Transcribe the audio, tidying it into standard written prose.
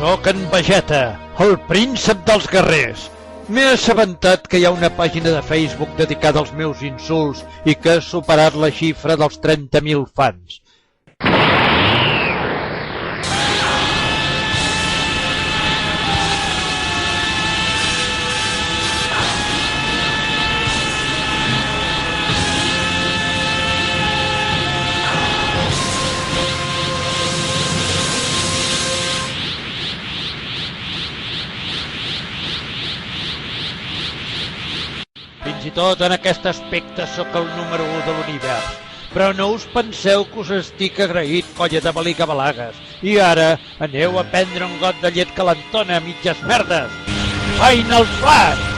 Soc en Vegeta, el príncep dels guerrers. M'he assabentat que hi ha una pàgina de Facebook dedicada als meus insults i que ha superat la xifra dels 30.000 fans. Fins i tot en aquest aspecte sóc el número 1 de l'univers. Però no us penseu que us estic agraït, colla de balicabalagues. I ara aneu a prendre un got de llet calentona, mitges merdes. Final Flash!